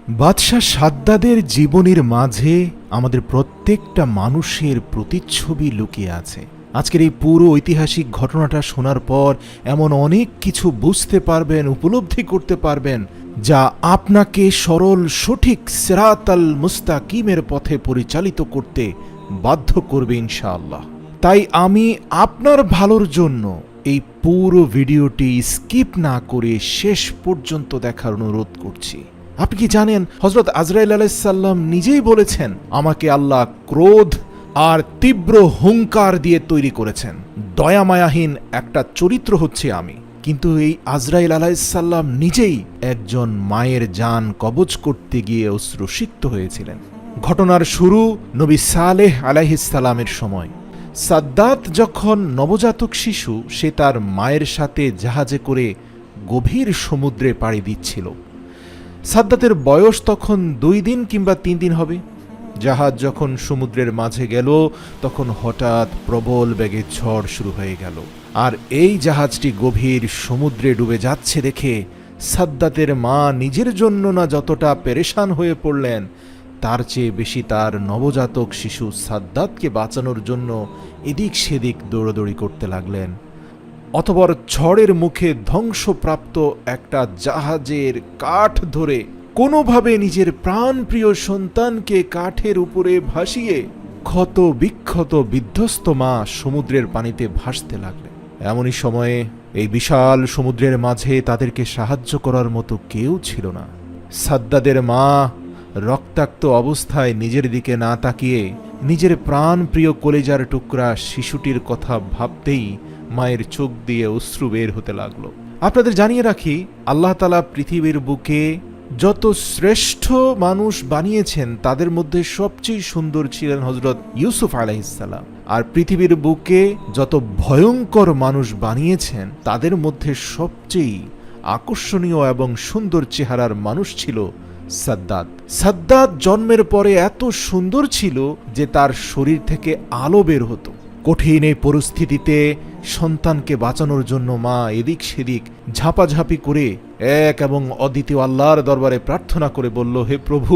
বাদশাহ সাদ্দাদের জীবনীর মাঝে আমাদের প্রত্যেকটা মানুষের প্রতিচ্ছবি লুকিয়ে আছে। আজকের এই পুরো ঐতিহাসিক ঘটনাটা শোনার পর এমন অনেক কিছু বুঝতে পারবেন, উপলব্ধি করতে পারবেন, যা আপনাকে সরল সঠিক সিরাতাল মুস্তাকিমের পথে পরিচালিত করতে বাধ্য করবে ইনশাআল্লাহ। তাই আমি আপনার ভালোর জন্য এই পুরো ভিডিওটি স্কিপ না করে শেষ পর্যন্ত দেখার অনুরোধ করছি। আপনি কি জানেন, হযরত আজরাইল আলাইহিস সালাম নিজেই বলেছেন, আমাকে আল্লাহ ক্রোধ আর তীব্র হুঙ্কার দিয়ে তৈরি করেছেন। দয়ামায়াহীন একটা চরিত্র হচ্ছে আমি। কিন্তু এই আজরাইল আলাইহিস সালাম নিজেই একজন মায়ের জান কবজ করতে গিয়ে অশ্রুসিক্ত হয়েছিলেন। ঘটনার শুরু নবী সালেহ আলাইহিস সালামের সময়। সাদ্দাত যখন নবজাতক শিশু, সে তার মায়ের সাথে জাহাজে করে গভীর সমুদ্রে পাড়ি দিচ্ছিল। সাদ্দাতের বয়স তখন 2 দিন কিংবা 3 দিন হবে। জাহাজ যখন সমুদ্রের মাঝে গেল, তখন হঠাৎ প্রবল বেগে ঝড় শুরু হয়ে গেল। আর এই জাহাজটি গভীর সমুদ্রে ডুবে যাচ্ছে দেখে সাদ্দাতের মা নিজের জন্য না যতটা পেরেশান হয়ে পড়লেন, তার চেয়ে বেশি তার নবজাতক শিশু সাদ্দাতকে বাঁচানোর জন্য এদিক সেদিক দৌড়াদৌড়ি করতে লাগলেন। অতঃপর ঝড়ের মুখে ধ্বংসপ্রাপ্ত একটা জাহাজের কাঠ ধরে কোনোভাবে নিজের প্রাণপ্রিয় সন্তানকে কাঠের উপরে ভাসিয়ে ক্ষত বিক্ষত বিধ্বস্ত মা সমুদ্রের পানিতে ভাসতে লাগলেন। এমনই সময়ে এই বিশাল সমুদ্রের মাঝে তাদেরকে সাহায্য করার মতো কেউ ছিল না। সাদ্দাদের মা রক্তাক্ত অবস্থায় নিজের দিকে না তাকিয়ে নিজের প্রাণপ্রিয় কলেজার টুকরা শিশুটির কথা ভাবতেই মায়ের চোখ দিয়ে অশ্রু বের হতে লাগলো। আপনাদের জানিয়ে রাখি, আল্লাহ তাআলা পৃথিবীর বুকে যত শ্রেষ্ঠ মানুষ বানিয়েছেন তাদের মধ্যে সবচেয়ে সুন্দর ছিলেন হযরত ইউসুফ আলাইহিস সালাম। আর পৃথিবীর বুকে যত ভয়ঙ্কর মানুষ বানিয়েছেন তাদের মধ্যে সবচেয়ে আকর্ষণীয় এবং সুন্দর চেহারার মানুষ ছিল সাদ্দাত। সাদ্দাত জন্মের পরে এত সুন্দর ছিল যে তার শরীর থেকে আলো বের হতো। কঠিন এই পরিস্থিতিতে সন্তানকে বাঁচানোর জন্য মা এদিক সেদিক ঝাপাঝাপি করে এক এবং অদ্বিতীয় আল্লাহর দরবারে প্রার্থনা করে বলল, হে প্রভু,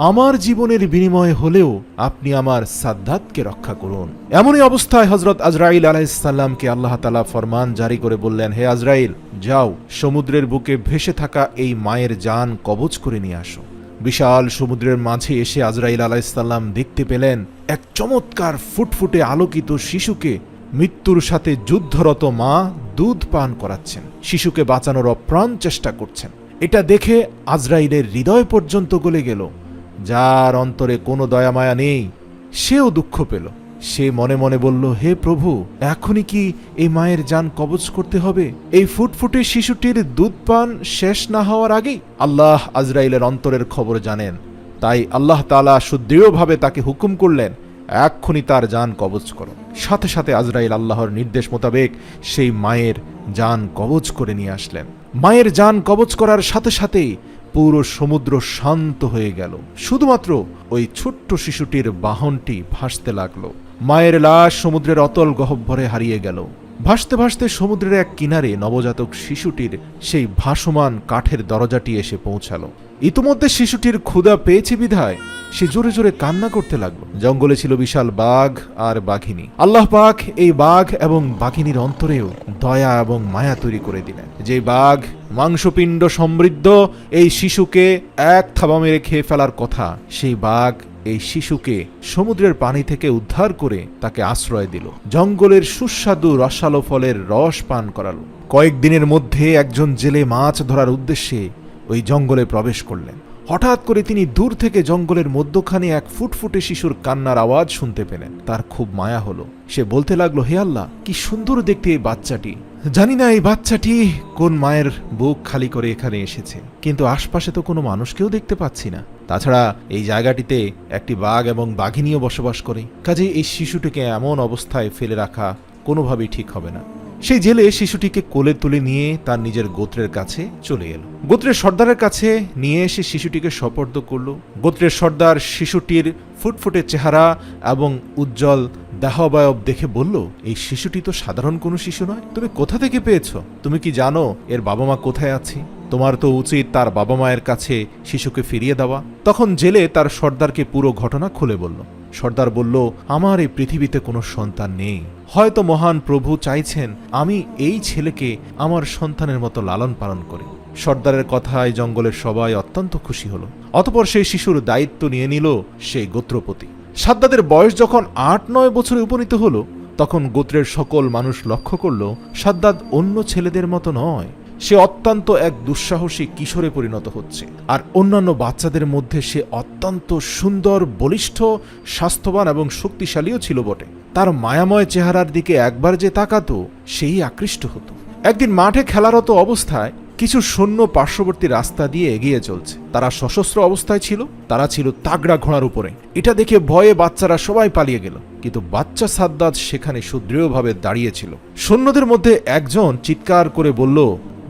আমার জীবনের বিনিময়ে হলেও আপনি আমার সাদ্দাতকে রক্ষা করুন। এমনই অবস্থায় হযরত আজরাইল আলাইহিস সালামকে আল্লাহ তাআলা ফরমান জারি করে বললেন, হে আজরাইল, যাও সমুদ্রের বুকে ভেসে থাকা এই মায়ের জান কবজ করে নিয়ে আসো। বিশাল সমুদ্রের মাঝে এসে আজরাইল আলাইহিস সালাম দেখতে পেলেন এক চমৎকার ফুটফুটে আলোকিত শিশুকে মৃত্যুর সাথে যুদ্ধরত মা দুধ পান করাচ্ছেন, শিশুকে বাঁচানোর অপ্রাণ চেষ্টা করছেন। এটা দেখে আজরাইলের হৃদয় পর্যন্ত গলে গেল। যার অন্তরে কোনো দয়ামায়া নেই সেও দুঃখ পেল। সে মনে মনে বলল, হে প্রভু, এখনই কি এই মায়ের জান কবজ করতে হবে? এই ফুটফুটে শিশুটির দুধ পান শেষ না হওয়ার আগেই? আল্লাহ আজরাইলের অন্তরের খবর জানেন, তাই আল্লাহ তাআলা সুদৃঢ়ভাবে তাকে হুকুম করলেন, এক্ষুনি তার জান কবজ করো। সাথে সাথে আজরাইল আল্লাহর নির্দেশ মোতাবেক সেই মায়ের জান কবজ করে নিয়ে আসলেন। মায়ের জান কবজ করার সাথে সাথেই পুরো সমুদ্র শান্ত হয়ে গেল। শুধুমাত্র ওই ছোট্ট শিশুটির বাহনটি ভাসতে লাগলো। মায়ের লাশ সমুদ্রের অতল গহ্বরে হারিয়ে গেল। ভাসতে ভাসতে সমুদ্রের এক কিনারে নবজাতক শিশুটির সেই ভাসমান কাঠের দরজাটি এসে পৌঁছালো। ইতিমধ্যে শিশুটির ক্ষুধা পেয়েছে বিধায় সে জোরে জোরে কান্না করতে লাগলো। জঙ্গলে ছিল বিশাল বাঘ আর বাঘিনী। আল্লাহ পাক এই বাঘ এবং বাঘিনীর অন্তরেও দয়া এবং মায়া তৈরি করে দিলেন। যে বাঘ মাংসপিণ্ড সমৃদ্ধ এই শিশুকে এক থাবা মেরে খেয়ে ফেলার কথা, সেই বাঘ এই শিশুকে সমুদ্রের পানি থেকে উদ্ধার করে তাকে আশ্রয় দিল। জঙ্গলের সুস্বাদু রসালো ফলের রস পান করালো। কয়েকদিনের মধ্যে একজন জেলে মাছ ধরার উদ্দেশ্যে ওই জঙ্গলে প্রবেশ করলেন। হঠাৎ করে তিনি দূর থেকে জঙ্গলের মধ্যখানে এক ফুটফুটে শিশুর কান্নার আওয়াজ শুনতে পেলেন। তার খুব মায়া হলো। সে বলতে লাগলো, হে আল্লাহ, কি সুন্দর দেখতে এই বাচ্চাটি। জানি না এই বাচ্চাটি কোন মায়ের বুক খালি করে এখানে এসেছে, কিন্তু আশপাশে তো কোনো মানুষকেও দেখতে পাচ্ছি না। তাছাড়া এই জায়গাটিতে একটি বাঘ এবং বাঘিনীও বসবাস করে। কাজে এই শিশুটিকে এমন অবস্থায় ফেলে রাখা কোনোভাবেই ঠিক হবে না। সেই জেলে শিশুটিকে কোলে তুলে নিয়ে তার নিজের গোত্রের কাছে চলে এলো। গোত্রের সর্দারের কাছে নিয়ে এসে শিশুটিকে সোপর্দ করল। গোত্রের সর্দার শিশুটির ফুটফুটে চেহারা এবং উজ্জ্বল দেহাবয়ব দেখে বলল, এই শিশুটি তো সাধারণ কোনো শিশু নয়, তুমি কোথা থেকে পেয়েছ? তুমি কি জানো এর বাবা মা কোথায় আছে? তোমার তো উচিত তার বাবা মায়ের কাছে শিশুকে ফিরিয়ে দেওয়া। তখন জেলে তার সর্দারকে পুরো ঘটনা খুলে বলল। সর্দার বলল, আমার এই পৃথিবীতে কোনো সন্তান নেই, হয়তো মহান প্রভু চাইছেন আমি এই ছেলেকে আমার সন্তানের মতো লালন পালন করি। সর্দারের কথায় জঙ্গলের সবাই অত্যন্ত খুশি হলো। অতঃপর সেই শিশুর দায়িত্ব নিয়ে নিল সেই গোত্রপতি। সাদ্দাদের বয়স যখন ৮-৯ বছরে উপনীত হলো, তখন গোত্রের সকল মানুষ লক্ষ্য করল সাদ্দাদ অন্য ছেলেদের মতো নয়, সে অত্যন্ত এক দুঃসাহসী কিশোরে পরিণত হচ্ছে। আর অন্যান্য বাচ্চাদের মধ্যে সে অত্যন্ত সুন্দর, বলিষ্ঠ, স্বাস্থ্যবান এবং শক্তিশালীও ছিল বটে। তার মায়াময় চেহারার দিকে একবার যে তাকাতো সেই আকৃষ্ট হতো। একদিন মাঠে খেলারত অবস্থায় কিছু সৈন্য পার্শ্ববর্তী রাস্তা দিয়ে এগিয়ে চলছে। তারা সশস্ত্র অবস্থায় ছিল, তারা ছিল তাগড়া ঘোড়ার উপরে। এটা দেখে ভয়ে বাচ্চারা সবাই পালিয়ে গেল, কিন্তু বাচ্চা সাদ্দাদ সেখানে সুদৃঢ়ভাবে দাঁড়িয়েছিল। সৈন্যদের মধ্যে একজন চিৎকার করে বলল,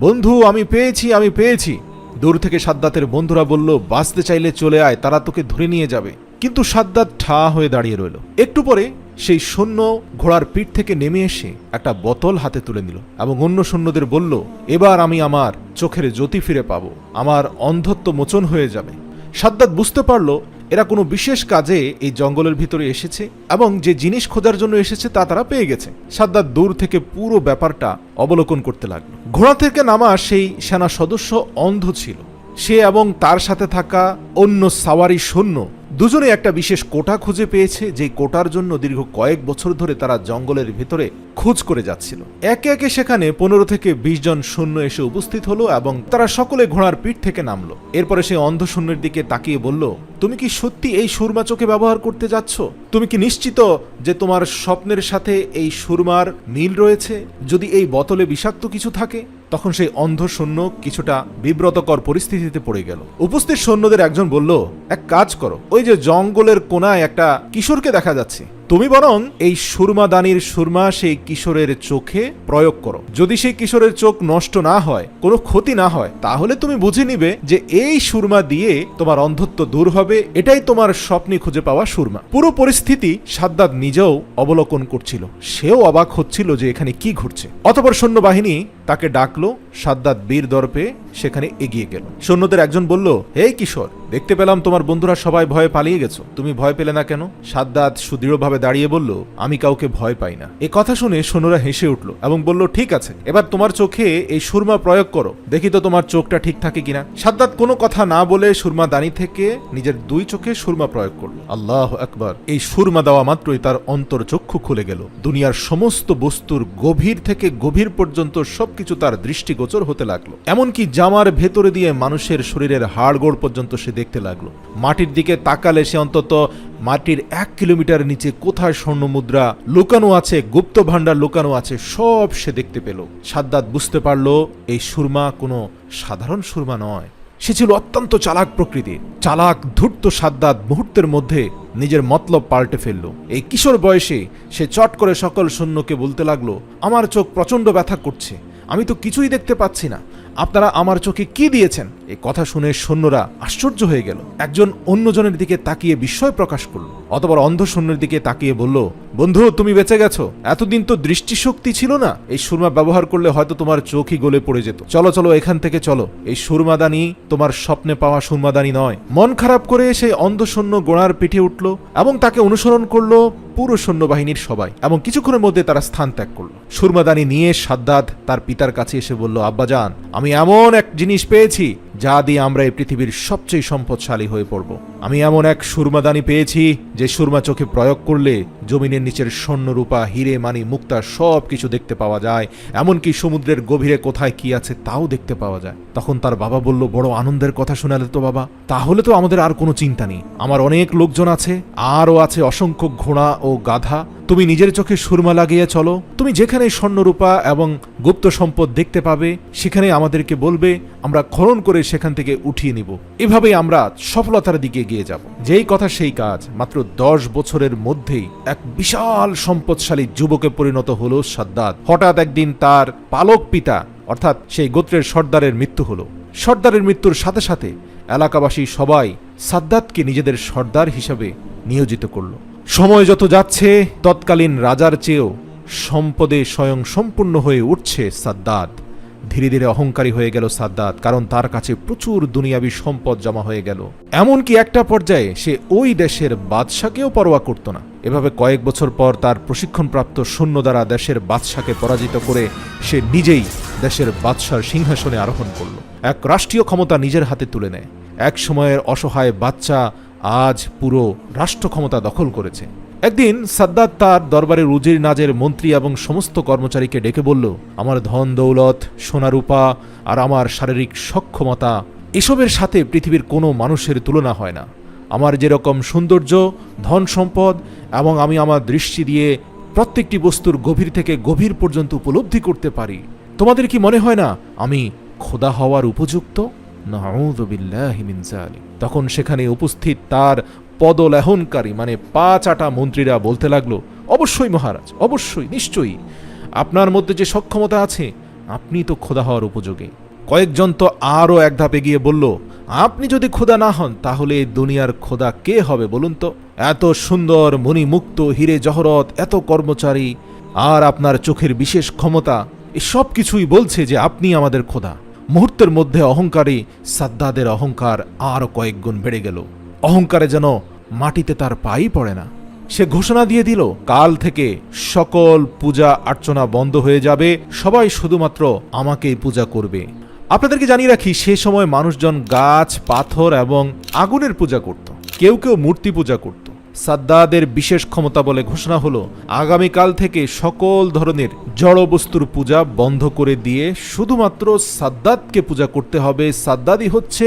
বন্ধু, আমি পেয়েছি, আমি পেয়েছি। দূর থেকে সাদ্দাতের বন্ধুরা বলল, বাঁচতে চাইলে চলে আয়, তারা তোকে ধরে নিয়ে যাবে। কিন্তু সাদ্দাত ঠা হয়ে দাঁড়িয়ে রইল। একটু পরে সেই সৈন্য ঘোড়ার পিঠ থেকে নেমে এসে একটা বোতল হাতে তুলে নিল এবং অন্য সৈন্যদের বলল, এবার আমি আমার চোখের জ্যোতি ফিরে পাবো, আমার অন্ধত্ব মোচন হয়ে যাবে। সাদ্দাত বুঝতে পারল এরা কোনো বিশেষ কাজে এই জঙ্গলের ভিতরে এসেছে এবং যে জিনিস খোঁজার জন্য এসেছে তা তারা পেয়ে গেছে। সাদ্দাত দূর থেকে পুরো ব্যাপারটা অবলোকন করতে লাগলো। ঘোড়া থেকে নামা সেই সেনা সদস্য অন্ধ ছিল। সে এবং তার সাথে থাকা অন্য সাওয়ারি সৈন্য দুজনে একটা বিশেষ কোটা খুঁজে পেয়েছে, যে কোটার জন্য দীর্ঘ কয়েক বছর ধরে তারা জঙ্গলের ভিতরে খোঁজ করে যাচ্ছিল। একে একে সেখানে 15 থেকে 20 জন সৈন্য এসে উপস্থিত হলো এবং তারা সকলে ঘোড়ার পিঠ থেকে নামলো। এরপরে সেই অন্ধ সৈন্যের দিকে তাকিয়ে বলল, তুমি কি সত্যি এই সুরমা চোখে ব্যবহার করতে যাচ্ছ? তুমি কি নিশ্চিত যে তোমার স্বপ্নের সাথে এই সুরমার মিল রয়েছে? যদি এই বোতলে বিষাক্ত কিছু থাকে? তখন সেই অন্ধ সৈন্য কিছুটা বিব্রতকর পরিস্থিতিতে পড়ে গেল। উপস্থিত সৈন্যদের একজন বলল, এক কাজ করো, ওই যে জঙ্গলের কোনায় একটা কিশোরকে দেখা যাচ্ছে, তুমি বরং এই সুরমাদানির সুরমা সেই কিশোরের চোখে প্রয়োগ করো। যদি সেই কিশোরের চোখ নষ্ট না হয়, কোনো ক্ষতি না হয়, তাহলে তুমি বুঝে নিবে যে এই সুরমা দিয়ে তোমার অন্ধত্ব দূর হবে। এটাই তোমার স্বপ্নে খুঁজে পাওয়া সুরমা। পুরো পরিস্থিতি সাদ্দাত নিজেও অবলোকন করছিল। সেও অবাক হচ্ছিল যে এখানে কি ঘটছে। অতঃপর সৈন্যবাহিনী তাকে ডাকলো। সাদ্দাত বীর দর্পে সেখানে এগিয়ে গেল। সৈন্যদের একজন বলল, হে কিশোর, দেখতে পেলাম তোমার বন্ধুরা সবাই ভয়ে পালিয়ে গেছো, তুমি ভয় পেলে না কেন? সাদ্দাত সুদৃঢ়ভাবে দাঁড়িয়ে বলল, আমি কাউকে ভয় পাই না। এ কথা শুনে সৈন্যরা হেসে উঠল এবং বলল, ঠিক আছে, এবার তোমার চোখে এই সুরমা প্রয়োগ করো, দেখি তো তোমার চোখটা ঠিক থাকে কিনা। সাদ্দাত কোনো কথা না বলে সুরমা দানি থেকে নিজের 2 চোখে সুরমা প্রয়োগ করল। আল্লাহু আকবার! এই সুরমা দেওয়া মাত্রই তার অন্তর চক্ষু খুলে গেল। দুনিয়ার সমস্ত বস্তুর গভীর থেকে গভীর পর্যন্ত সবকিছু তার দৃষ্টিগোচর হতে লাগলো। এমনকি জামার ভেতরে দিয়ে মানুষের শরীরের হাড়গোড় পর্যন্ত সে দেখতে লাগলো। মাটির দিকে তাকালে সে অন্তত মাটির 1 কিলোমিটার নিচে কোথায় স্বর্ণ মুদ্রা লুকানো আছে, গুপ্ত ভাণ্ডার লুকানো আছে, সব সে দেখতে পেল। সাদ্দাত বুঝতে পারল এই সুরমা কোনো সাধারণ সুরমা নয়। সে ছিল অত্যন্ত চালাক প্রকৃতির। চালাক ধূর্ত সাদ্দাত মুহূর্তের মধ্যে নিজের মতলব পাল্টে ফেলল। এই কিশোর বয়সে সে চট করে সকল সৈন্যকে বলতে লাগলো, আমার চোখ প্রচন্ড ব্যথা করছে, আমি তো কিছুই দেখতে পাচ্ছি না, আপনারা আমার চোখে কি দিয়েছেন? এই কথা শুনে সৈন্যরা আশ্চর্য হয়ে গেল। একজন অন্যজনের দিকে তাকিয়ে বিস্ময় প্রকাশ করল। অতঃপর অন্ধ সৈন্যের দিকে তাকিয়ে বলল, বন্ধু, তুমি বেঁচে গেছো। এতদিন তো দৃষ্টিশক্তি ছিল না, এই সুরমা ব্যবহার করলে হয়তো তোমার চোখই গলে পড়ে যেত। চলো চলো, এখান থেকে চলো। এই সুরমাদানি তোমার স্বপ্নে পাওয়া সুরমাদানি নয়। মন খারাপ করে সেই অন্ধ সৈন্য গোড়ার পিঠে উঠল এবং তাকে অনুসরণ করলো পুরো সৈন্যবাহিনীর সবাই, এবং কিছুক্ষণের মধ্যে তারা স্থান ত্যাগ করল। সুরমাদানি নিয়ে সাদ্দাত তার পিতার কাছে এসে বলল, আব্বাজান, আমি এমন এক জিনিস পেয়েছি যা দিয়ে আমরা এই পৃথিবীর সবচেয়ে সম্পদশালী হয়ে পড়ব। আমি এমন এক সুরমাদানি পেয়েছি যে সুরমা চোখে প্রয়োগ করলে জমিনের নিচের স্বর্ণ, রূপা, হিরে, মানি, মুক্তা সব কিছু দেখতে পাওয়া যায়। এমনকি সমুদ্রের গভীরে কোথায় কি আছে তাও দেখতে পাওয়া যায়। তখন তার বাবা বলল, বড় আনন্দের কথা শোনালে তো বাবা, তাহলে তো আমাদের আর কোনো চিন্তা নেই। আমার অনেক লোকজন আছে, আরও আছে অসংখ্য ঘোড়া ও গাধা। তুমি নিজের চোখে সুরমা লাগিয়ে চলো। তুমি যেখানে স্বর্ণরূপা এবং গুপ্ত সম্পদ দেখতে পাবে সেখানে আমাদেরকে বলবে, আমরা খনন করে সেখান থেকে উঠিয়ে নিব। এভাবেই আমরা সফলতার দিকে এগিয়ে যাব। যেই কথা সেই কাজ। মাত্র 10 বছরের মধ্যেই এক বিশাল সম্পদশালী যুবকে পরিণত হলো সাদ্দাত। হঠাৎ একদিন তার পালক পিতা অর্থাৎ সেই গোত্রের সর্দারের মৃত্যু হলো। সর্দারের মৃত্যুর সাথে সাথে এলাকাবাসী সবাই সাদ্দাতকে নিজেদের সর্দার হিসাবে নিয়োজিত করল। সময় যত যাচ্ছে তৎকালীন রাজার চেয়েও সম্পদে স্বয়ং সম্পূর্ণ হয়ে উঠছে সাদ্দাত। ধীরে ধীরে অহংকারী হয়ে গেল সাদ্দাত, কারণ তার কাছে প্রচুর দুনিয়াবি সম্পদ জমা হয়ে গেল। এমনকি একটা পর্যায়ে সে ওই দেশের বাদশাকেও পরোয়া করত না। এভাবে কয়েক বছর পর তার প্রশিক্ষণপ্রাপ্ত সৈন্য দ্বারা দেশের বাদশাকে পরাজিত করে সে নিজেই দেশের বাদশার সিংহাসনে আরোহণ করল, এক রাষ্ট্রীয় ক্ষমতা নিজের হাতে তুলে নেয়। এক সময়ের অসহায় বাচ্চা আজ পুরো রাষ্ট্র ক্ষমতা দখল করেছে। একদিন সাদ্দাত তার দরবারের উজির নাজের মন্ত্রী এবং সমস্ত কর্মচারীকে ডেকে বলল, আমার ধন দৌলত, সোনারূপা আর আমার শারীরিক সক্ষমতা, এসবের সাথে পৃথিবীর কোনো মানুষের তুলনা হয় না। আমার যেরকম সৌন্দর্য, ধন সম্পদ এবং আমি আমার দৃষ্টি দিয়ে প্রত্যেকটি বস্তুর গভীর থেকে গভীর পর্যন্ত উপলব্ধি করতে পারি, তোমাদের কি মনে হয় না আমি খোদা হওয়ার উপযুক্ত? নাউযু বিল্লাহি মিন যালিক। তখন সেখানে উপস্থিত তার পদলেহনকারী মানে পা চাটা মন্ত্রীরা বলতে লাগলো, অবশ্যই মহারাজ, অবশ্যই, নিশ্চয়ই আপনার মধ্যে যে সক্ষমতা আছে আপনি তো খোদা হওয়ার উপযোগী। কয়েকজন তো আরও এক ধাপ এগিয়ে বলল, আপনি যদি খোদা না হন তাহলে এই দুনিয়ার খোদা কে হবে বলুন তো? এত সুন্দর মণিমুক্ত হীরে জহরত, এত কর্মচারী, আর আপনার চোখের বিশেষ ক্ষমতা, এসব কিছুই বলছে যে আপনি আমাদের খোদা। মুহূর্তের মধ্যে অহংকারী সাদ্দাদের অহংকার আরও কয়েক গুণ বেড়ে গেল। অহংকারে যেন মাটিতে তার পাই পড়ে না। সে ঘোষণা দিয়ে দিল, কাল থেকে সকল পূজা অর্চনা বন্ধ হয়ে যাবে, সবাই শুধুমাত্র আমাকেই পূজা করবে। আপনাদেরকে জানিয়ে রাখি, সে সময় মানুষজন গাছ, পাথর এবং আগুনের পূজা করত, কেউ কেউ মূর্তি পূজা করত। সাদ্দাদের বিশেষ ক্ষমতা বলে ঘোষণা হলো, আগামীকাল থেকে সকল ধরনের জড় বস্তুর পূজা বন্ধ করে দিয়ে শুধুমাত্র সাদ্দাতকে পূজা করতে হবে। সাদ্দাতই হচ্ছে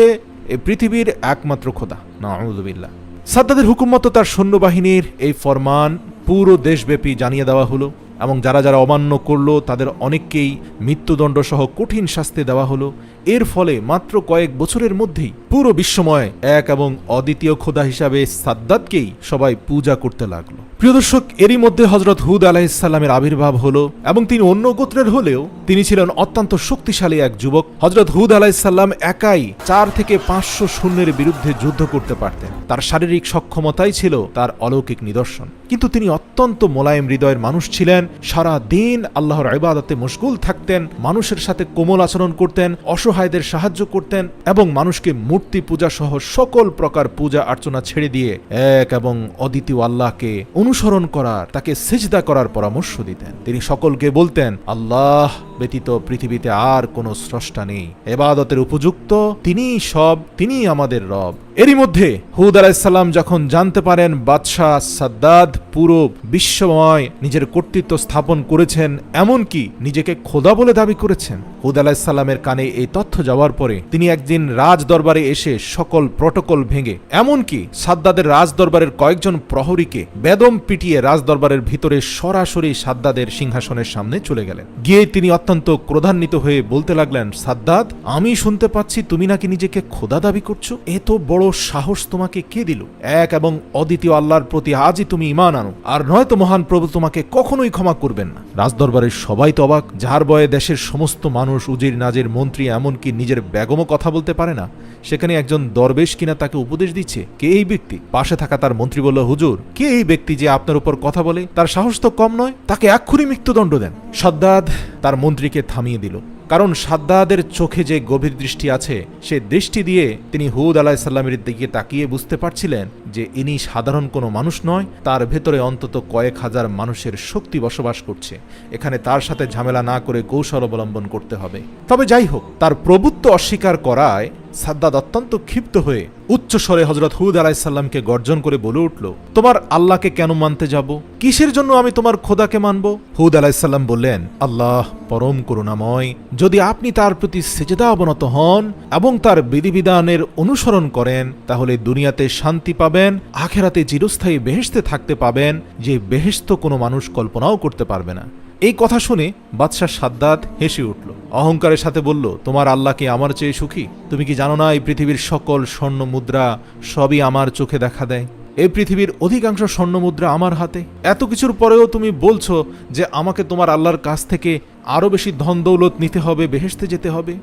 এই পৃথিবীর একমাত্র খোদা। নাউযু বিল্লাহ। সাদ্দাদের হুকুম মতো তার সৈন্যবাহিনীর এই ফরমান পুরো দেশব্যাপী জানিয়ে দেওয়া হলো এবং যারা যারা অমান্য করলো তাদের অনেককেই মৃত্যুদণ্ড সহ কঠিন শাস্তি দেওয়া হলো। এর ফলে মাত্র কয়েক বছরের মধ্যেই পুরো বিশ্বময় এক এবং অদ্বিতীয় খোদা হিসাবে সাদ্দাতকেই সবাই পূজা করতে লাগলো। প্রিয় দর্শক, এরই মধ্যে হযরত হুদ আলাইহিস সালামের আবির্ভাব হলো এবং তিনি অন্য গোত্রের হলেও তিনি ছিলেন অত্যন্ত শক্তিশালী এক যুবক। হযরত হুদ আলাইহিস সালাম একাই 4 থেকে 500 সৈন্যের বিরুদ্ধে যুদ্ধ করতে পারতেন। তার শারীরিক সক্ষমতাই ছিল তার অলৌকিক নিদর্শন। কিন্তু তিনি অত্যন্ত মোলায়েম হৃদয়ের মানুষ ছিলেন। সারা দিন আল্লাহর ইবাদতে মশগুল থাকতেন, মানুষের সাথে কোমল আচরণ করতেন, অসহায়দের সাহায্য করতেন এবং মানুষকে মূর্তি পূজা সহ সকল প্রকার পূজা অর্চনা ছেড়ে দিয়ে এক এবং অদ্বিতীয় আল্লাহকে অনুসরণ করার, তাকে সিজদা করার পরামর্শ দিতেন। তিনি সকলকে বলতেন, আল্লাহ ব্যতীত পৃথিবীতে আর কোনো স্রষ্টা নেই, ইবাদতের উপযুক্ত তিনিই সব, তিনিই আমাদের রব। এরই মধ্যে হুদ আলাইহিস সালাম যখন জানতে পারেন বাদশাহ সাদ্দাদ পুরো বিশ্বময় নিজের কর্তৃত্ব স্থাপন করেছেন, এমনকি নিজেকে খোদা বলে দাবি করেছেন, হুদ আলাইহিস সালামের কানে এই তথ্য যাওয়ার পরে তিনি একদিন রাজ দরবারে এসে সকল প্রটোকল ভেঙে, এমনকি সাদ্দাদের রাজ দরবারের কয়েকজন প্রহরীকে বেদম পিটিয়ে রাজ দরবারের ভিতরে সরাসরি সাদ্দাদের সিংহাসনের সামনে চলে গেলেন। গিয়ে তিনি অত্যন্ত ক্রোধান্বিত হয়ে বলতে লাগলেন, সাদ্দাদ, আমি শুনতে পাচ্ছি তুমি নাকি নিজেকে খোদা দাবি করছো। এত বড় সাহস তোমাকে কে দিল? এক এবং অদ্বিতীয় আল্লাহর প্রতি আজই তুমি ঈমান আনো, আর নয়তো মহান প্রভু তোমাকে কখনোই ক্ষমা করবেন না। রাজদরবারের সবাই তো অবাক, যার বয়ে দেশের সমস্ত মানুষ, উজির নাজের মন্ত্রী, এমনকি নিজের বেগমও কথা বলতে পারে না, সেখানে একজন দরবেশ কিনা তাকে উপদেশ দিচ্ছে। কে এই ব্যক্তি? পাশে থাকা তার মন্ত্রী বলল, হুজুর, কে এই ব্যক্তি যে আপনার উপর কথা বলে? তার সাহস তো কম নয়, তাকে এক্ষুনি মৃত্যুদণ্ড দেন। সাদ্দাদ তার মন্ত্রীকে থামিয়ে দিল, কারণ সাদ্দাদের চোখে যে গভীর দৃষ্টি আছে, সে দৃষ্টি দিয়ে তিনি হুদ আলাইহিস সালামের দিকে তাকিয়ে বুঝতে পারছিলেন যে ইনি সাধারণ কোনো মানুষ নয়, তার ভেতরে অন্তত কয়েক হাজার মানুষের শক্তি বসবাস করছে। এখানে তার সাথে ঝামেলা না করে কৌশল অবলম্বন করতে হবে। তবে যাই হোক, তার প্রভুত্ব অস্বীকার করায় সাদ্দাদ অত্যন্ত ক্ষিপ্ত হয়ে উচ্চস্বরে হযরত হুদ আলাইহিস সালামকে গর্জন করে বলে উঠল, তোমার আল্লাহকে কেন মানতে যাব? কিসের জন্য আমি তোমার খোদাকে মানব? হুদ আলাইহিস সালাম বললেন, আল্লাহ পরম করুণাময়, যদি আপনি তার প্রতি সিজদা অবনত হন এবং তার বিধিবিধানের অনুসরণ করেন, তাহলে দুনিয়াতে শান্তি পাবেন, আখিরাতে চিরস্থায়ী বেহেশতে থাকতে পাবেন, যে বেহেশত কোনো মানুষ কল্পনাও করতে পারবে না। এই কথা শুনে বাদশাহ সাদ্দাদ হেসে উঠল, অহংকারের সাথে বলল, তোমার আল্লাহ কি আমার চেয়ে সুখী? তুমি কি জানো না এই পৃথিবীর সকল স্বর্ণ মুদ্রা সবই আমার চোখে দেখা দেয়? এই পৃথিবীর অধিকাংশ স্বর্ণ মুদ্রা আমার হাতে। এত কিছুর পরেও তুমি বলছো যে আমাকে তোমার আল্লাহর কাছ থেকে আরো বেশি ধন দৌলত নিতে হবে, বেহেশতে যেতে হবে।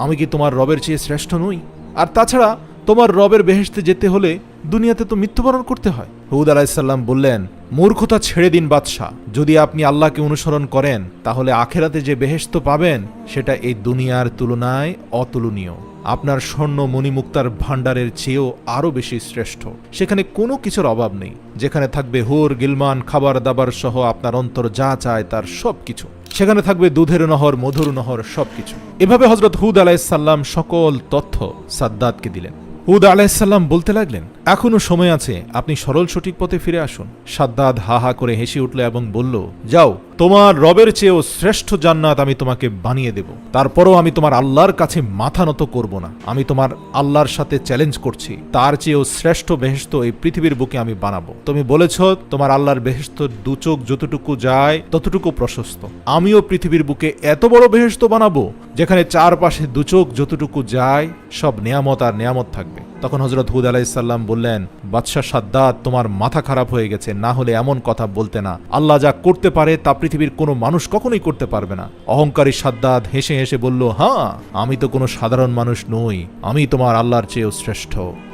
আমি কি তোমার রবের চেয়ে শ্রেষ্ঠ নই? আর তাছাড়া তোমার রবের বেহেশতে যেতে হলে দুনিয়াতে তো মৃত্যুবরণ করতে হয়। হুদ আলাইহিসসালাম বললেন, মূর্খতা ছেড়ে দিন বাদশাহ, যদি আপনি আল্লাহকে অনুসরণ করেন তাহলে আখেরাতে যে বেহেশত পাবেন সেটা এই দুনিয়ার তুলনায় অতুলনীয়। আপনার স্বর্ণ মণিমুক্তার ভাণ্ডারের চেয়েও আরও বেশি শ্রেষ্ঠ। সেখানে কোনো কিছুর অভাব নেই, যেখানে থাকবে হুর গিলমান, খাবার দাবার সহ আপনার অন্তর যা চায় তার সব কিছু। সেখানে থাকবে দুধের নহর, মধুর নহর, সবকিছু। এভাবে হযরত হুদ আলাইহিসসালাম সকল তথ্য সাদ্দাতকে দিলেন। হুদ আলাইহিসসালাম বলতে লাগলেন, এখনো সময় আছে, আপনি সরল সঠিক পথে ফিরে আসুন। সাদ্দাত হা হা করে হেসে উঠল এবং বলল, যাও, তোমার রবের চেয়েও শ্রেষ্ঠ জান্নাত আমি তোমাকে বানিয়ে দেব। তারপরও আমি তোমার আল্লাহর কাছে মাথা নত করব না। আমি তোমার আল্লাহর সাথে চ্যালেঞ্জ করছি, তার চেয়েও শ্রেষ্ঠ বেহেশত এই পৃথিবীর বুকে আমি বানাবো। তুমি বলেছ তোমার আল্লাহর বেহেশত দু চোখ যতটুকু যায় ততটুকু প্রশস্ত। আমিও পৃথিবীর বুকে এত বড় বেহেশত বানাবো যেখানে চারপাশে দু চোখ যতটুকু যায় সব নেয়ামত আর নেয়ামত থাকবে। তখন হযরত হুদ আলাইহিসসালাম বললেন, বাদশাহ সাদ্দাত, তোমার মাথা খারাপ হয়ে গেছে, না হলে এমন কথা বলতে না। আল্লাহ যা করতে পারে তা পৃথিবীর কোনো মানুষ কখনোই করতে পারবে না। অহংকারী সাদ্দাত হেসে হেসে বলল, হ্যাঁ, আমি তো কোনো সাধারণ মানুষ নই, আমি তোমার আল্লাহর চেয়েও শ্রেষ্ঠ।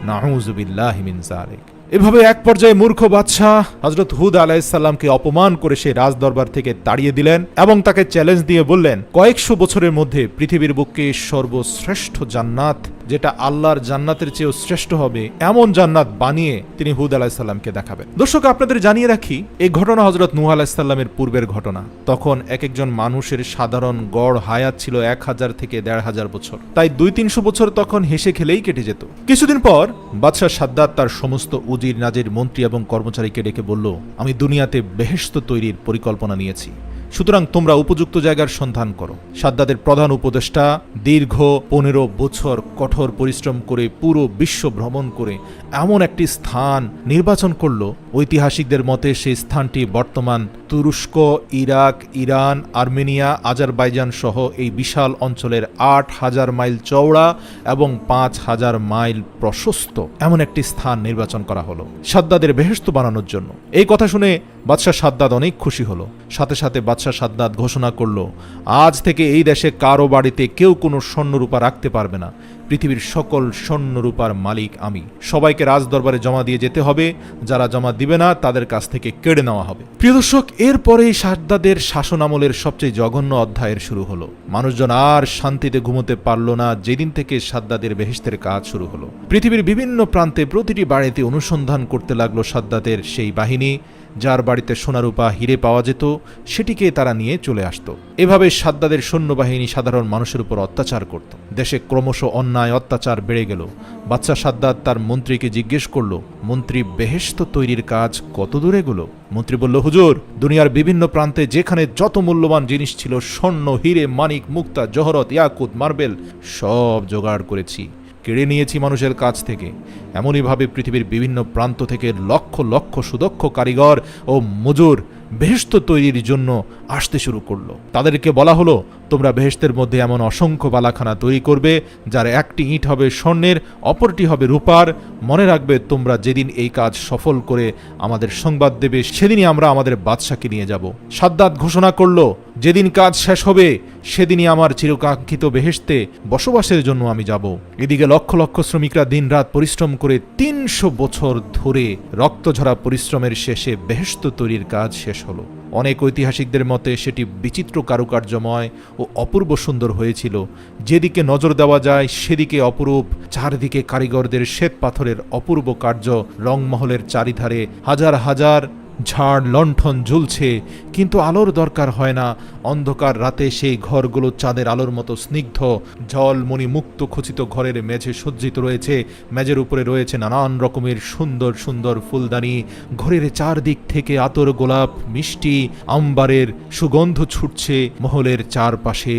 নাউযু বিল্লাহি মিন যালিক। এভাবে এক পর্যায়ে মূর্খ বাদশাহ হযরত হুদ আলাইহিসসালামকে অপমান করে সেই রাজদরবার থেকে তাড়িয়ে দিলেন এবং তাকে চ্যালেঞ্জ দিয়ে বললেন, কয়েকশো বছরের মধ্যে পৃথিবীর বুকে সর্বশ্রেষ্ঠ জান্নাত, যেটা আল্লাহর জান্নাতের চেয়েও শ্রেষ্ঠ হবে, এমন জান্নাত বানিয়ে তিনি হুদ আলাইহিসসালামকে দেখাবেন। দর্শক, আপনাদের জানিয়ে রাখি, এই ঘটনা হযরত নূহ আলাইহিসসালামের পূর্বের ঘটনা। তখন এক একজন মানুষের সাধারণ গড় হায়াত ছিল 1000 থেকে 1500 বছর। তাই 200-300 বছর তখন হেসে খেলেই কেটে যেত। কিছুদিন পর বাদশাহ সাদ্দাত তার সমস্ত উজির, নাজির, মন্ত্রী এবং কর্মচারীকে ডেকে বলল, আমি দুনিয়াতে বেহেশত তৈরির পরিকল্পনা নিয়েছি, সুতরাং তোমরা উপযুক্ত জায়গার সন্ধান করো। সাদ্দাতের প্রধান উপদেষ্টা দীর্ঘ 15 বছর কঠোর পরিশ্রম করে পুরো বিশ্ব ভ্রমণ করে এমন একটি স্থান নির্বাচন করল, ঐতিহাসিকদের মতে সেই স্থানটি বর্তমান তুরস্ক, ইরাক, ইরান, আর্মেনিয়া, আজারবাইজান সহ এই বিশাল অঞ্চলের 8000 মাইল চওড়া এবং 5000 মাইল প্রশস্ত এমন একটি স্থান নির্বাচন করা হলো সাদ্দাতের বেহেশত বানানোর জন্য। এই কথা শুনে বাদশাহ সাদ্দাত অনেক খুশি হলো। সাথে সাথে বাদশাহ সাদ্দাত ঘোষণা করলো, আজ থেকে এই দেশে কারো বাড়িতে কেউ কোনো স্বর্ণরূপা রাখতে পারবে না। পৃথিবীর সকল স্বর্ণরূপার মালিক আমি। সবাইকে রাজদরবারে জমা দিয়ে যেতে হবে, যারা জমা দিবে না তাদের কাছ থেকে কেড়ে নেওয়া হবে। প্রিয় দর্শক, এরপরেই সাদ্দাতের শাসন আমলের সবচেয়ে জঘন্য অধ্যায়ের শুরু হলো। মানুষজন আর শান্তিতে ঘুমোতে পারল না যেদিন থেকে সাদ্দাতের বেহেশতের কাজ শুরু হলো। পৃথিবীর বিভিন্ন প্রান্তে প্রতিটি বাড়িতে অনুসন্ধান করতে লাগলো সাদ্দাতের সেই বাহিনী। যার বাড়িতে সোনারূপা হিরে পাওয়া যেত সেটিকে তারা নিয়ে চলে আসতো। এভাবে সাদ্দাতের সৈন্যবাহিনী সাধারণ মানুষের উপর অত্যাচার করত। দেশে ক্রমশ অন্যায় অত্যাচার বেড়ে গেল। বাদশাহ সাদ্দাত তার মন্ত্রীকে জিজ্ঞেস করল, মন্ত্রী, বেহেশত তৈরির কাজ কত দূরে গেল? মন্ত্রী বলল, হুজুর, দুনিয়ার বিভিন্ন প্রান্তে যেখানে যত মূল্যবান জিনিস ছিল, স্বর্ণ, হিরে, মানিক, মুক্তা, জহরত, ইয়াকুত, মার্বেল, সব জোগাড় করেছি, কেড়ে নিয়েছি মানুষের কাছ থেকে। এমনইভাবে পৃথিবীর বিভিন্ন প্রান্ত থেকে লক্ষ লক্ষ সুদক্ষ কারিগর ও মজুর বেহেশত তৈরির জন্য আসতে শুরু করলো। তাদেরকে বলা হলো, তোমরা বেহেশতের মধ্যে এমন অসংখ্য বালাখানা তৈরি করবে যার একটি ইট হবে স্বর্ণের, অপরটি হবে রূপার। মনে রাখবে, তোমরা যেদিন এই কাজ সফল করে আমাদের সংবাদ দেবে সেদিনই আমরা আমাদের বাদশাকে নিয়ে যাব। সাদ্দাত ঘোষণা করলো, যেদিন কাজ শেষ হবে সেদিনই আমার চিরকাঙ্ক্ষিত বেহেশতে বসবাসের জন্য আমি যাব। এদিকে লক্ষ লক্ষ শ্রমিকরা দিনরাত পরিশ্রম করে 300 বছর ধরে রক্তঝরা পরিশ্রমের শেষে বেহেশত তৈরির কাজ শেষ হলো। অনেক ঐতিহাসিকদের মতে সেটি বিচিত্র কারুকার্যময় ও অপূর্ব সুন্দর হয়েছিল। যেদিকে নজর দেওয়া যায় সেদিকে অপরূপ। চারদিকে কারিগরদের শ্বেত পাথরের অপূর্ব কার্য, রংমহলের চারিধারে হাজার হাজার ঝাড় লণ্ঠন ঝুলছে, কিন্তু আলোর দরকার হয় না। অন্ধকার রাতে সেই ঘরগুলো চাঁদের আলোর মতো স্নিগ্ধ। জলমণি মুক্ত খচিত ঘরের মেঝে সজ্জিত রয়েছে। মেঝের উপরে রয়েছে নানান রকমের সুন্দর সুন্দর ফুলদানি। ঘরের চারদিক থেকে আতর, গোলাপ, মিষ্টি, আম্বারের সুগন্ধ ছুটছে। মহলের চারপাশে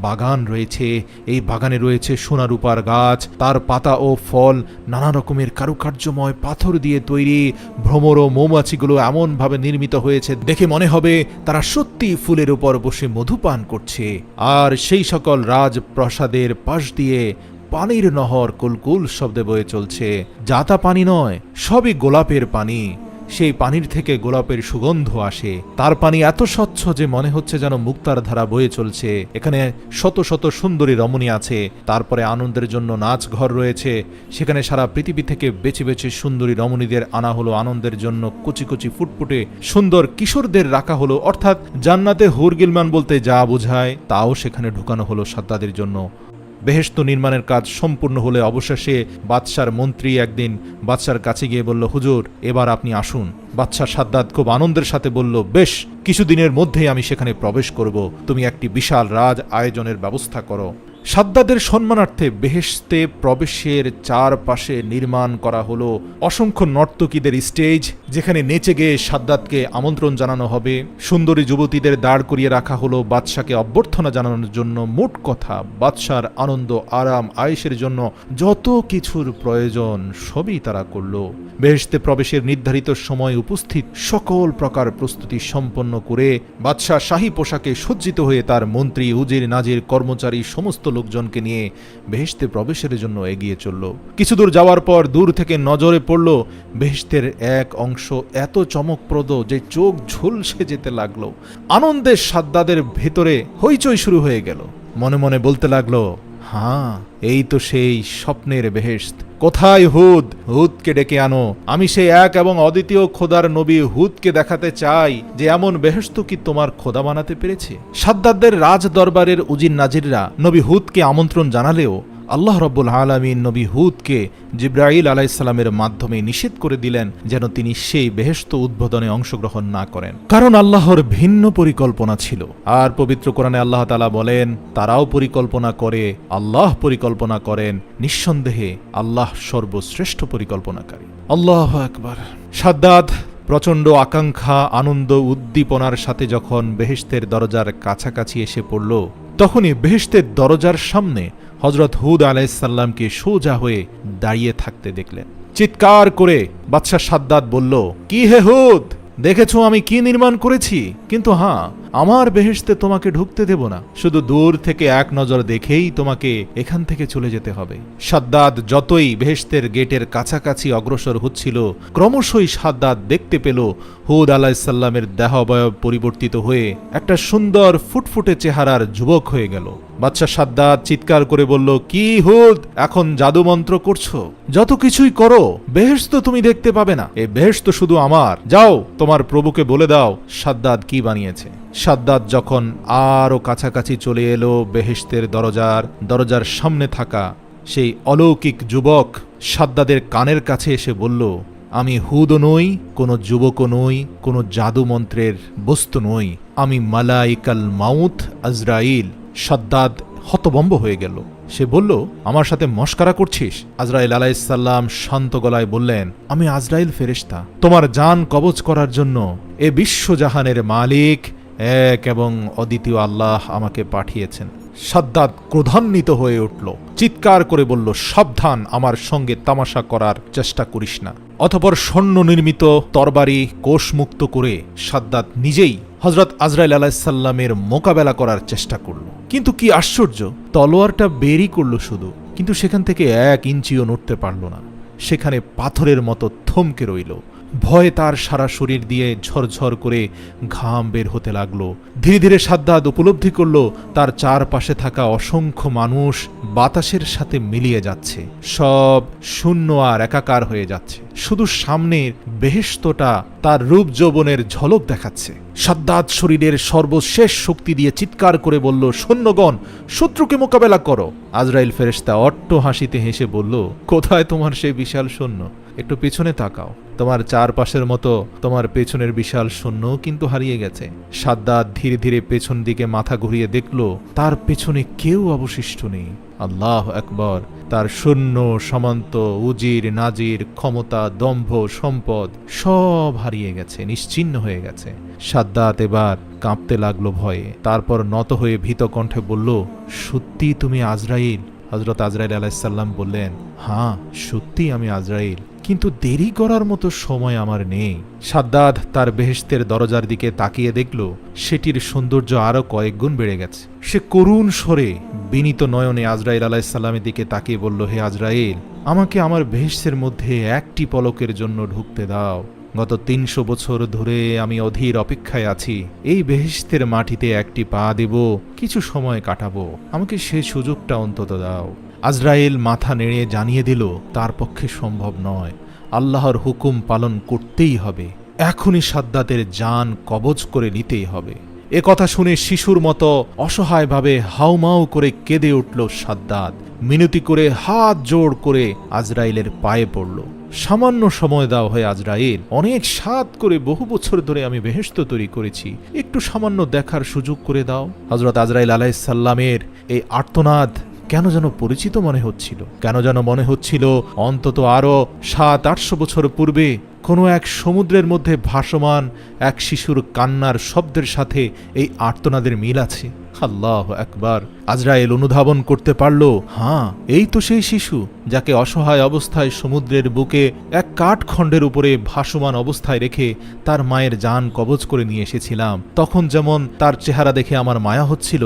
বাগান রয়েছে। এই বাগানে রয়েছে সোনারূপার গাছ, তার পাতা ও ফল নানা রকমের কারুকার্যময় পাথর দিয়ে তৈরি। ভ্রমর ও মৌমাছিগুলো এমনভাবে নির্মিত হয়েছে দেখে মনে হবে তারা সত্যি ফুলের উপর বসে মধু পান করছে। আর সেই সকল রাজপ্রাসাদের পাশ দিয়ে পানির নহর কুলকুল শব্দে বয়ে চলছে। যা তা পানি নয়, সবই গোলাপের পানি। সেই পানির থেকে গোলাপের সুগন্ধ আসে। তার পানি এত স্বচ্ছ যে মনে হচ্ছে যেন মুক্তার ধারা বয়ে চলছে। এখানে শত শত সুন্দরী রমণী আছে। তারপরে আনন্দের জন্য নাচ ঘর রয়েছে, সেখানে সারা পৃথিবী থেকে বেছে বেছে সুন্দরী রমণীদের আনা হলো আনন্দের জন্য। কুচি কুচি ফুটফুটে সুন্দর কিশোরদের রাখা হলো, অর্থাৎ জান্নাতে হুর গিলমান বলতে যা বোঝায় তাও সেখানে ঢুকানো হলো সাদ্দাদের জন্য। বেহেশত নির্মাণের কাজ সম্পূর্ণ হলে অবশেষে বাদশার মন্ত্রী একদিন বাদশার কাছে গিয়ে বলল, হুজুর এবার আপনি আসুন। বাদশা সাদ্দাদ খুব আনন্দের সাথে বলল, বেশ, কিছুদিনের মধ্যেই আমি সেখানে প্রবেশ করব, তুমি একটি বিশাল রাজ আয়োজনের ব্যবস্থা করো। সাদ্দাদের সম্মানার্থে বেহেশতে প্রবেশের চারপাশে নির্মাণ করা হলো অসংখ্য নর্তকীদের স্টেজ, যেখানে নেচে গিয়ে সাদ্দাদকে আমন্ত্রণ জানানো হবে। সুন্দরী যুবতীদের দাঁড় করিয়ে রাখা হলো বাদশাকে অভ্যর্থনা জানানোর জন্য। মোট কথা, বাদশার আনন্দ আরাম আয়েশের জন্য যত কিছুর প্রয়োজন সবই তারা করল। বেহেশতে প্রবেশের নির্ধারিত সময় উপস্থিত সকল প্রকার প্রস্তুতি সম্পন্ন করে বাদশাহ শাহী পোশাকে সজ্জিত হয়ে তার মন্ত্রী, উজির, নাজির, কর্মচারী সমস্ত লোকজনকে নিয়ে বেহেশতে প্রবেশের জন্য এগিয়ে চলল। কিছু দূর যাওয়ার পর দূর থেকে নজরে পড়ল বেহেশতের এক অংশ এত চমকপ্রদ যে চোখ ঝলসে যেতে লাগলো। আনন্দে সাদ্দাদের ভেতরে হইচই শুরু হয়ে গেল। মনে মনে বলতে লাগলো, হ্যাঁ, এই তো সেই স্বপ্নের বেহেশত। কোথায় হুদ? হুদকে ডেকে আনো। আমি সেই এক এবং অদ্বিতীয় খোদার নবী হুদকে দেখাতে চাই যে এমন বেহেশত কি তোমার খোদা বানাতে পেরেছে। সাদ্দাদের রাজ দরবারের উজির নাজিররা নবী হুদকে আমন্ত্রণ জানালেও আল্লাহ রব্বুল আলামিন নবী হুদকে জিবরাইল আলাইহিসসালামের মাধ্যমে নিষেধ করে দিলেন যেন তিনি সেই বেহেশত উদ্বোধনে অংশগ্রহণ না করেন, কারণ আল্লাহর ভিন্ন পরিকল্পনা ছিল। আর পবিত্র কোরআনে আল্লাহ তাআলা বলেন, তারাও পরিকল্পনা করে, আল্লাহ পরিকল্পনা করেন, নিঃসন্দেহে আল্লাহ সর্বশ্রেষ্ঠ পরিকল্পনাকারী। আল্লাহু আকবার। সাদ্দাদ প্রচণ্ড আকাঙ্ক্ষা, আনন্দ, উদ্দীপনার সাথে যখন বেহেশতের দরজার কাছাকাছি এসে পড়ল, তখনই বেহেশতের দরজার সামনে হযরত হুদ আলাইহিসসালামকে সোজা হয়ে দাঁড়িয়ে থাকতে দেখলেন। চিৎকার করে বাদশা সাদ্দাদ বলল, কি হে হুদ, দেখেছো আমি কি নির্মাণ করেছি? কিন্তু হ্যাঁ, আমার বেহেশতে তোমাকে ঢুকতে দেব না। শুধু দূর থেকে এক নজর দেখেই তোমাকে এখান থেকে চলে যেতে হবে। সাদ্দাদ যতই বেহেশতের গেটের কাছাকাছি অগ্রসর হচ্ছিল, ক্রমশই সাদ্দাদ দেখতে পেল হুদ আলাইহিসসালামের দেহাবয়ব পরিবর্তিত হয়ে একটা সুন্দর ফুটফুটে চেহারার যুবক হয়ে গেল। বাদশা সাদ্দাদ চিৎকার করে বলল, কি হুদ, এখন জাদুমন্ত্র করছো? যত কিছুই করো, বেহেশত তুমি দেখতে পাবে না। এই বেহেশত শুধু আমার। যাও, তোমার প্রভুকে বলে দাও সাদ্দাদ কি বানিয়েছে। সাদ্দাদ যখন আরো কাছাকাছি চলে এলো বেহেশতের দরজার সামনে থাকা সেই অলৌকিক যুবক সাদ্দাদের কানের কাছে এসে বলল, আমি হুদও নই, কোনো যুবকও নই, কোনো জাদুমন্ত্রের বস্তু নই, আমি মালাইকাল মাউত আজরাইল। সাদ্দাদ হতভম্ব হয়ে গেল। সে বলল, আমার সাথে মশকরা করছিস? আজরাইল আলাইহিসসালাম শান্ত গলায় বললেন, আমি আজরাইল ফেরেশতা, তোমার জান কবজ করার জন্য এ বিশ্বজাহানের মালিক এক এবং অদ্বিতীয় আল্লাহ আমাকে পাঠিয়েছেন। সাদ্দাদ ক্রোধান্বিত হয়ে উঠল, চিৎকার করে বলল, সাবধান, আমার সঙ্গে তামাশা করার চেষ্টা করিস না। অতঃপর স্বর্ণ নির্মিত তরবারি কোষমুক্ত করে সাদ্দাদ নিজেই হযরত আজরাইল আলাইহিসসালামের মোকাবেলা করার চেষ্টা করল। কিন্তু কি আশ্চর্য, তলোয়ারটা বেরই করল শুধু, কিন্তু সেখান থেকে 1 ইঞ্চিও নড়তে পারল না। সেখানে পাথরের মতো থমকে রইল। ভয়ে তার সারা শরীর দিয়ে ঝরঝর করে ঘাম বের হতে লাগলো। ধীরে ধীরে সাদ্দাদ উপলব্ধি করল তার চারপাশে থাকা অসংখ্য মানুষ বাতাসের সাথে মিলিয়ে যাচ্ছে, সব শূন্য আর একাকার হয়ে যাচ্ছে। শুধু সামনের বেহেশতটা তার রূপ যৌবনের ঝলক দেখাচ্ছে। সাদ্দাদ শরীরের সর্বশেষ শক্তি দিয়ে চিৎকার করে বলল, সৈন্যগণ, শত্রুকে মোকাবেলা করো। আজরাইল ফেরেশতা অট্ট হাসিতে হেসে বলল, কোথায় তোমার সেই বিশাল সৈন্য? একটু পিছনে তাকাও, তোমার চারপাশের মতো তোমার পেছনের বিশাল সৈন্য কিন্তু হারিয়ে গেছে। সাদ্দাদ ধীরে ধীরে পেছন দিকে মাথা ঘুরিয়ে দেখল, তার পেছনে কেউ অবশিষ্ট নেই। আল্লাহু আকবার। তার সৈন্য, সামন্ত, উজির, নাজির, ক্ষমতা, দম্ভ, সম্পদ সব হারিয়ে গেছে, নিশ্চিহ্ন হয়ে গেছে। সাদ্দাত এবার কাঁপতে লাগলো ভয়ে। তারপর নত হয়ে ভীত কণ্ঠে বলল, সত্যি তুমি আজরাইল? হযরত আজরাইল আলাইহিসসালাম বললেন, হ্যাঁ, সত্যি আমি আজরাইল, কিন্তু দেরি করার মতো সময় আমার নেই। সাদ্দাদ তার বেহেশতের দরজার দিকে তাকিয়ে দেখল সেটির সৌন্দর্য আরো কয়েক গুণ বেড়ে গেছে। সে করুণ স্বরে বিনীত নয়নে আজরাইল আলাইহিসসালামের দিকে তাকিয়ে বলল, হে আজরাইল, আমাকে আমার বেহেশতের মধ্যে একটি পলকের জন্য ঢুকতে দাও। গত ৩০০ বছর ধরে আমি অধীর অপেক্ষায় আছি এই বেহেশতের মাটিতে একটি পা দেব, কিছু সময় কাটাবো, আমাকে সে সুযোগটা অন্তত দাও। আজরাইল মাথা নেড়ে জানিয়ে দিল তার পক্ষে সম্ভব নয়, আল্লাহর হুকুম পালন করতেই হবে, এখনই সাদ্দাতের জান কবজ করে নিতেই হবে। এ কথা শুনে শিশুর মতো অসহায়ভাবে হাউমাউ করে কেঁদে উঠল সাদ্দাত, মিনতি করে হাত জোড় করে আজরাইলের পায়ে পড়ল। সামান্য সময় দাও হয় আজরাইল, অনেক সাধ করে বহু বছর ধরে আমি বেহেশত তৈরি করেছি, একটু সামান্য দেখার সুযোগ করে দাও। হযরত আজরাইল আলাইহিস সালামের এই আর্তনাদ কেন যেন পরিচিত মনে হচ্ছিল, কেন যেন মনে হচ্ছিল অন্তত আরো ৭০০-৮০০ বছর পূর্বে কোনো এক সমুদ্রের মধ্যে ভাসমান এক শিশুর কান্নার শব্দের সাথে এই আর্তনাদের মিল আছে। আল্লাহু আকবার। আজরাইল অনুধাবন করতে পারল, হ্যাঁ, এই তো সেই শিশু যাকে অসহায় অবস্থায় সমুদ্রের বুকে এক কাঠখণ্ডের উপরে ভাসমান অবস্থায় রেখে তার মায়ের জান কবজ করে নিয়ে এসেছিলাম। তখন যেমন তার চেহারা দেখে আমার মায়া হচ্ছিল,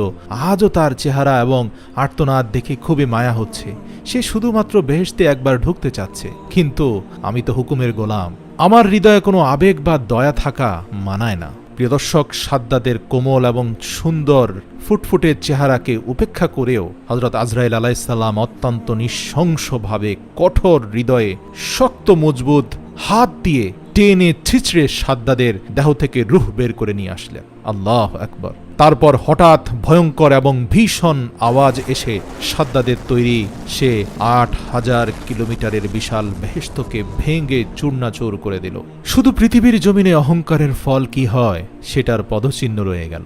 আজও তার চেহারা এবং আর্তনাদ দেখে খুবই মায়া হচ্ছে। সে শুধুমাত্র বেহেশতে একবার ঢুকতে চাচ্ছে, কিন্তু আমি তো হুকুমের গোলাম, আমার হৃদয়ে কোনো আবেগ বা দয়া থাকা মানায় না। প্রিয় দর্শক, সাদ্দাতের কোমল এবং সুন্দর ফুটফুটে চেহারাকে উপেক্ষা করেও হযরত আজরাইল আলাইহিস সালাম অত্যন্ত নৃশংসভাবে কঠোর হৃদয়ে শক্ত মজবুত হাত দিয়ে টেনে ছিঁচড়ে সাদ্দাদের দেহ থেকে রূহ বের করে নিয়ে আসলেন। আল্লাহু আকবার। তারপর হঠাৎ ভয়ঙ্কর এবং ভীষণ আওয়াজ এসে সাদ্দাদের তৈরি সে ৮,০০০ কিলোমিটারের বিশাল বেহেশতকে ভেঙে চূর্ণাচূর করে দিল। শুধু পৃথিবীর জমিনে অহংকারের ফল কি হয় সেটার পদচিহ্ন রয়ে গেল।